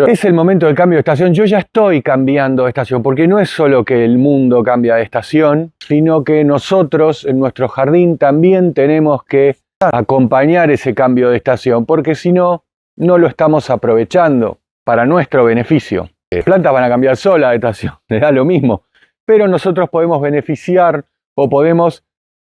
Es el momento del cambio de estación. Yo ya estoy cambiando de estación, porque no es solo que el mundo cambia de estación, sino que nosotros en nuestro jardín también tenemos que acompañar ese cambio de estación, porque si no, no lo estamos aprovechando para nuestro beneficio. Las plantas van a cambiar sola de estación, les da lo mismo, pero nosotros podemos beneficiar o podemos,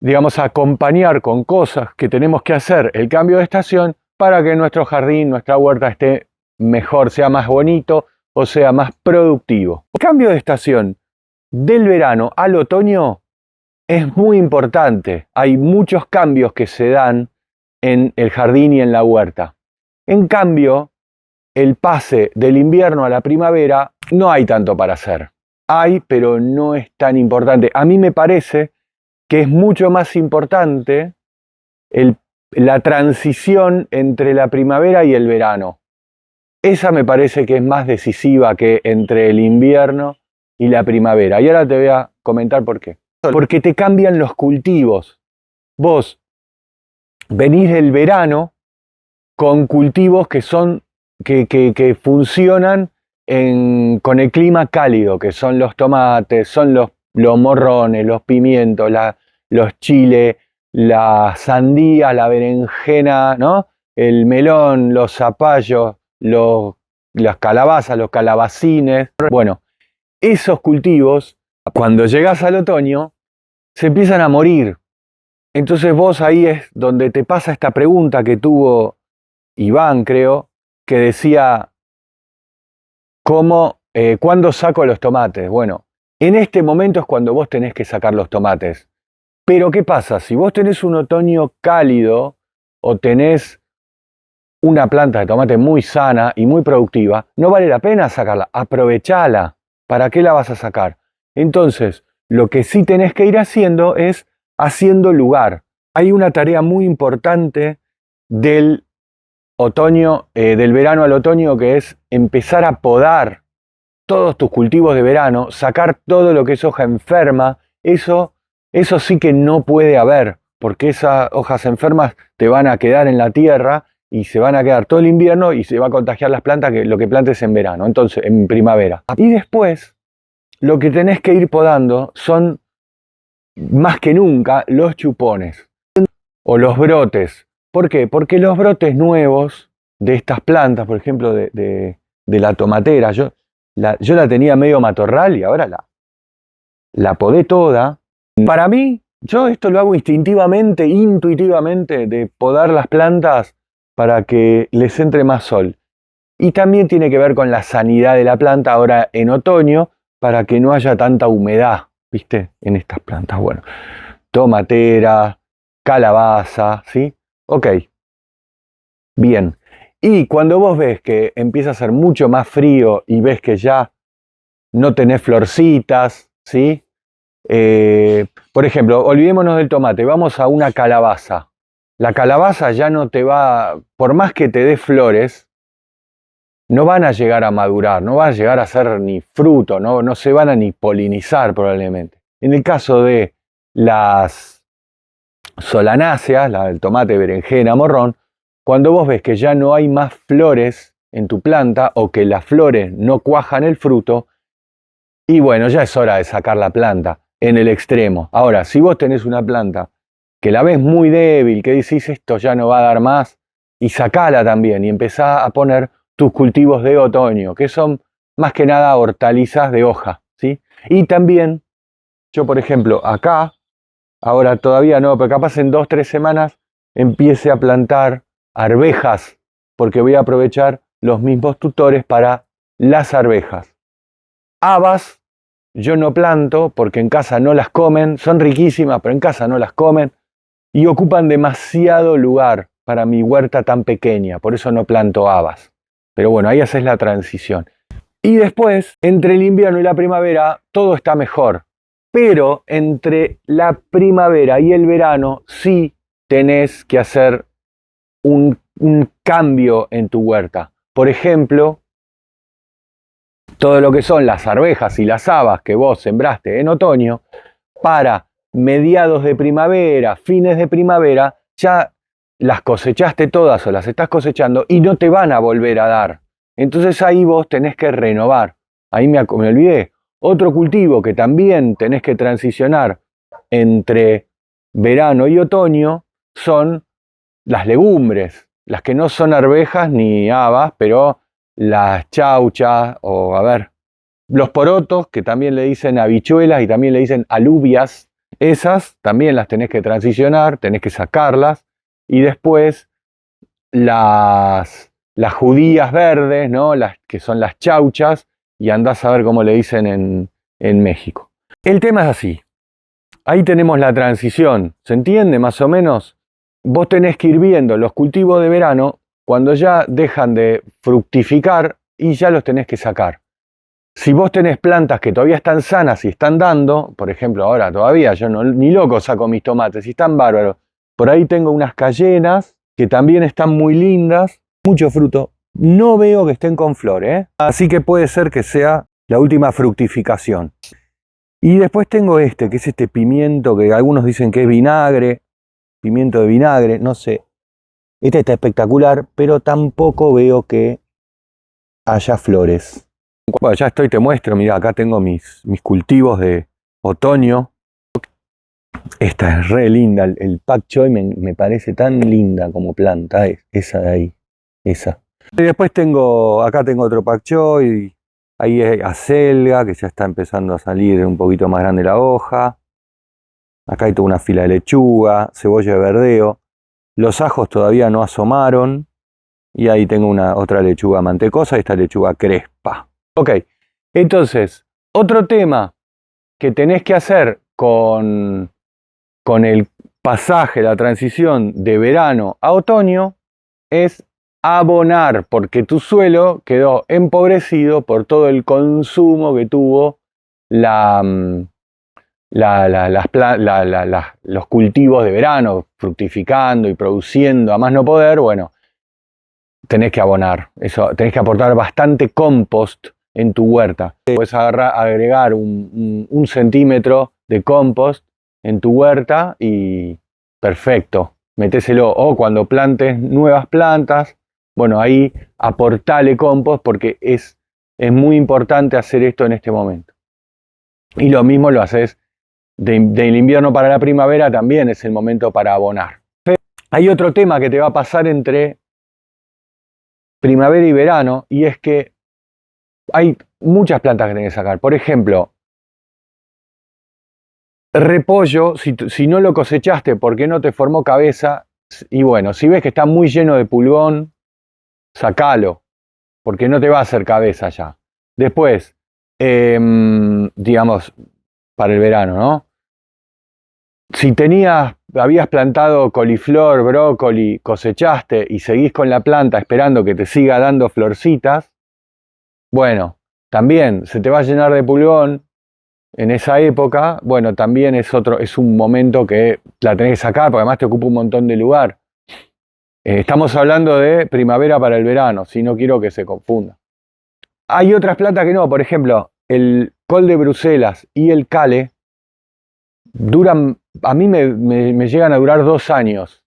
digamos, acompañar con cosas que tenemos que hacer el cambio de estación para que nuestro jardín, nuestra huerta esté mejor, sea más bonito o sea más productivo. El cambio de estación del verano al otoño es muy importante. Hay muchos cambios que se dan en el jardín y en la huerta. En cambio, el pase del invierno a la primavera no hay tanto para hacer. Hay, pero no es tan importante. A mí me parece que es mucho más importante la transición entre la primavera y el verano. Esa me parece que es más decisiva que entre el invierno y la primavera. Y ahora te voy a comentar por qué. Porque te cambian los cultivos. Vos venís del verano con cultivos que funcionan con el clima cálido, que son los tomates, son los morrones, los pimientos, los chiles, la sandía, la berenjena, ¿no? El melón, los zapallos, las calabazas, los calabacines. Bueno, esos cultivos, cuando llegas al otoño, se empiezan a morir. Entonces vos ahí es donde te pasa esta pregunta que tuvo Iván, creo, que decía, ¿cuándo saco los tomates? Bueno, en este momento es cuando vos tenés que sacar los tomates. Pero ¿qué pasa? Si vos tenés un otoño cálido o tenés una planta de tomate muy sana y muy productiva, no vale la pena sacarla, aprovechala. ¿Para qué la vas a sacar? Entonces, lo que sí tenés que ir haciendo es haciendo lugar. Hay una tarea muy importante del otoño, del verano al otoño, que es empezar a podar todos tus cultivos de verano, sacar todo lo que es hoja enferma. Eso sí que no puede haber, porque esas hojas enfermas te van a quedar en la tierra y se van a quedar todo el invierno y se va a contagiar las plantas, lo que plantes en verano, entonces en primavera. Y después, lo que tenés que ir podando son, más que nunca, los chupones o los brotes. ¿Por qué? Porque los brotes nuevos de estas plantas, por ejemplo, de la tomatera, yo la tenía medio matorral y ahora la podé toda. Para mí, yo esto lo hago instintivamente, intuitivamente, de podar las plantas para que les entre más sol. Y también tiene que ver con la sanidad de la planta ahora en otoño, para que no haya tanta humedad, ¿viste? En estas plantas. Bueno, tomatera, calabaza, ¿sí? Ok. Bien. Y cuando vos ves que empieza a hacer mucho más frío y ves que ya no tenés florcitas, ¿sí? Por ejemplo, olvidémonos del tomate, vamos a una calabaza. La calabaza ya no te va, por más que te dé flores, no van a llegar a madurar, no van a llegar a ser ni fruto, no se van a ni polinizar probablemente. En el caso de las solanáceas, el tomate, berenjena, morrón, cuando vos ves que ya no hay más flores en tu planta o que las flores no cuajan el fruto, y bueno, ya es hora de sacar la planta en el extremo. Ahora, si vos tenés una planta que la ves muy débil, que decís esto ya no va a dar más, y sacala también y empezá a poner tus cultivos de otoño, que son más que nada hortalizas de hoja, ¿sí? Y también, yo por ejemplo, acá, ahora todavía no, pero capaz en 2 o 3 semanas empiece a plantar arvejas, porque voy a aprovechar los mismos tutores para las arvejas. Habas, yo no planto porque en casa no las comen, son riquísimas, pero en casa no las comen y ocupan demasiado lugar para mi huerta tan pequeña, por eso no planto habas. Pero bueno, ahí haces la transición. Y después, entre el invierno y la primavera, todo está mejor. Pero entre la primavera y el verano, sí tenés que hacer un cambio en tu huerta. Por ejemplo, todo lo que son las arvejas y las habas que vos sembraste en otoño, para mediados de primavera, fines de primavera, ya las cosechaste todas o las estás cosechando y no te van a volver a dar. Entonces ahí vos tenés que renovar. Ahí me olvidé. Otro cultivo que también tenés que transicionar entre verano y otoño son las legumbres, las que no son arvejas ni habas, pero las chauchas o, a ver, los porotos, que también le dicen habichuelas y también le dicen alubias, esas también las tenés que transicionar, tenés que sacarlas, y después las judías verdes, ¿no? Las que son las chauchas, y andás a ver cómo le dicen en México. El tema es así. Ahí tenemos la transición. ¿Se entiende más o menos? Vos tenés que ir viendo los cultivos de verano cuando ya dejan de fructificar y ya los tenés que sacar. Si vos tenés plantas que todavía están sanas y están dando, por ejemplo, ahora todavía yo no, ni loco saco mis tomates y están bárbaros. Por ahí tengo unas cayenas que también están muy lindas, mucho fruto. No veo que estén con flor, ¿eh? Así que puede ser que sea la última fructificación. Y después tengo este, que es este pimiento que algunos dicen que es vinagre, pimiento de vinagre, no sé. Este está espectacular, pero tampoco veo que haya flores. Bueno, ya estoy, te muestro, mira, acá tengo mis cultivos de otoño. Esta es re linda, el pak choi me parece tan linda como planta, esa de ahí, esa. Y después acá tengo otro pak choi, ahí hay acelga, que ya está empezando a salir un poquito más grande la hoja. Acá hay toda una fila de lechuga, cebolla de verdeo. Los ajos todavía no asomaron. Y ahí tengo otra lechuga mantecosa y esta lechuga crespa. Ok, entonces, otro tema que tenés que hacer con el pasaje, la transición de verano a otoño, es abonar, porque tu suelo quedó empobrecido por todo el consumo que tuvo los cultivos de verano, fructificando y produciendo a más no poder. Bueno, tenés que abonar, eso, tenés que aportar bastante compost en tu huerta. Puedes agregar un centímetro de compost en tu huerta y perfecto, metéselo. O cuando plantes nuevas plantas, bueno, ahí aportale compost porque es muy importante hacer esto en este momento. Y lo mismo lo haces del invierno para la primavera, también es el momento para abonar. Hay otro tema que te va a pasar entre primavera y verano, y es que hay muchas plantas que tenés que sacar. Por ejemplo, repollo, si no lo cosechaste porque no te formó cabeza, y bueno, si ves que está muy lleno de pulgón, sacalo, porque no te va a hacer cabeza ya. Después, digamos, para el verano, ¿no? Si habías plantado coliflor, brócoli, cosechaste y seguís con la planta esperando que te siga dando florcitas, bueno, también se te va a llenar de pulgón en esa época. Bueno, también es un momento que la tenés que sacar porque además te ocupa un montón de lugar. Estamos hablando de primavera para el verano, si no quiero que se confunda. Hay otras plantas que no, por ejemplo, el col de Bruselas y el cale duran, a mí me llegan a durar 2 años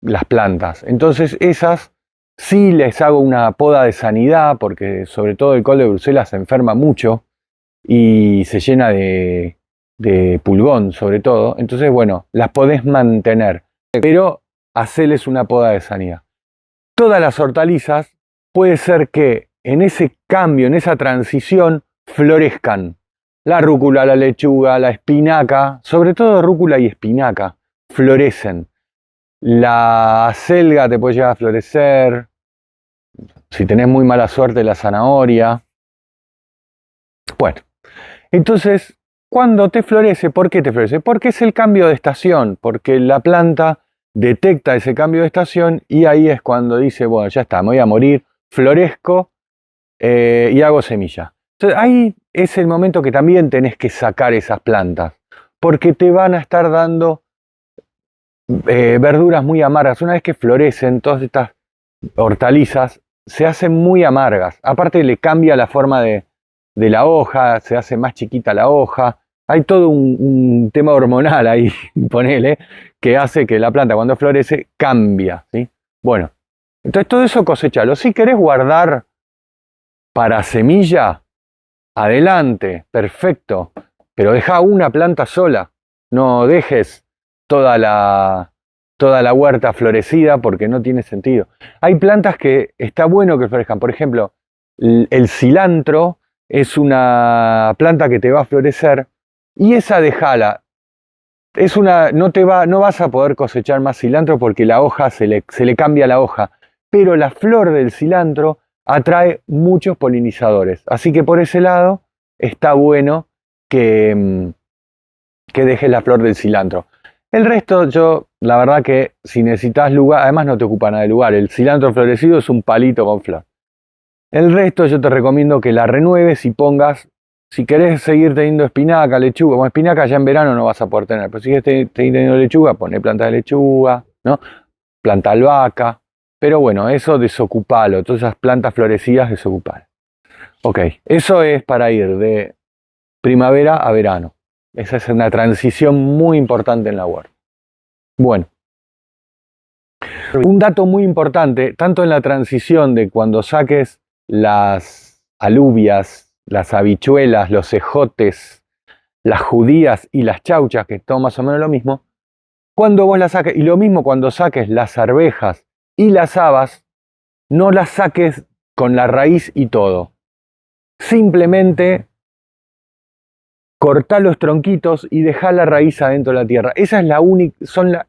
las plantas. Entonces esas sí les hago una poda de sanidad, porque sobre todo el col de Bruselas se enferma mucho y se llena de pulgón sobre todo. Entonces, bueno, las podés mantener, pero haceles una poda de sanidad. Todas las hortalizas puede ser que en ese cambio, en esa transición, florezcan. La rúcula, la lechuga, la espinaca, sobre todo rúcula y espinaca, florecen. La acelga te puede llegar a florecer. Si tenés muy mala suerte, la zanahoria. Bueno, entonces, cuando te florece, ¿por qué te florece? Porque es el cambio de estación, porque la planta detecta ese cambio de estación y ahí es cuando dice, bueno, ya está, me voy a morir, florezco y hago semilla. Entonces, ahí es el momento que también tenés que sacar esas plantas, porque te van a estar dando verduras muy amargas. Una vez que florecen, todas estas hortalizas se hacen muy amargas. Aparte le cambia la forma de la hoja, se hace más chiquita la hoja. Hay todo un tema hormonal ahí, ponele, que hace que la planta cuando florece cambia, ¿sí? Bueno, entonces todo eso cosechalo. Si querés guardar para semilla, adelante, perfecto, pero deja una planta sola, no dejes toda la huerta florecida porque no tiene sentido. Hay plantas que está bueno que florezcan, por ejemplo, el cilantro es una planta que te va a florecer y esa dejala. No vas a poder cosechar más cilantro porque la hoja se le cambia la hoja, pero la flor del cilantro atrae muchos polinizadores. Así que por ese lado está bueno que, que dejes la flor del cilantro. El resto, la verdad que si necesitas lugar, además no te ocupa nada de lugar, el cilantro florecido es un palito con flor. El resto yo te recomiendo que la renueves y pongas, si querés seguir teniendo espinaca, lechuga, bueno, espinaca ya en verano no vas a poder tener, pero si querés seguir teniendo lechuga, poné planta de lechuga, ¿no? Planta albahaca, pero bueno, eso desocupalo, todas esas plantas florecidas desocupalo. Ok, eso es para ir de primavera a verano. Esa es una transición muy importante en la huerta. Bueno, un dato muy importante, tanto en la transición de cuando saques las alubias, las habichuelas, los ejotes, las judías y las chauchas, que es todo más o menos lo mismo, cuando vos las saques, y lo mismo cuando saques las arvejas y las habas, no las saques con la raíz y todo. Simplemente cortá los tronquitos y dejá la raíz adentro de la tierra. Esa es la única,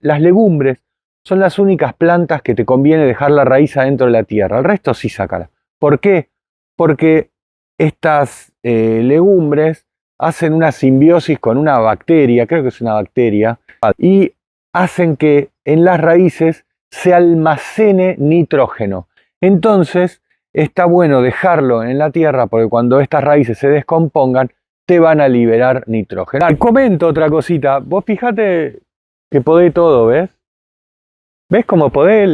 las legumbres, son las únicas plantas que te conviene dejar la raíz adentro de la tierra. El resto sí sácala. ¿Por qué? Porque estas legumbres hacen una simbiosis con una bacteria, creo que es una bacteria, y hacen que en las raíces se almacene nitrógeno. Entonces, está bueno dejarlo en la tierra porque cuando estas raíces se descompongan, te van a liberar nitrógeno. Comento otra cosita. Vos fijate que podé todo, ¿ves? ¿Ves cómo podé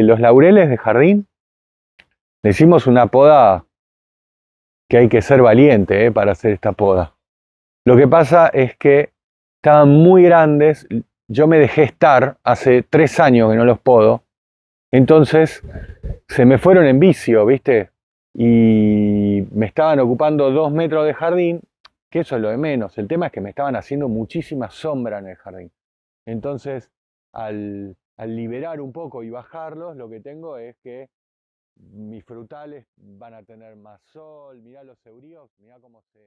los laureles de jardín? Le hicimos una poda que hay que ser valiente para hacer esta poda. Lo que pasa es que estaban muy grandes. Yo me dejé estar, hace 3 años que no los podo. Entonces se me fueron en vicio, ¿viste? Y me estaban ocupando 2 metros de jardín, que eso es lo de menos. El tema es que me estaban haciendo muchísima sombra en el jardín. Entonces, al liberar un poco y bajarlos, lo que tengo es que mis frutales van a tener más sol. Mirá los euríos, mirá cómo se...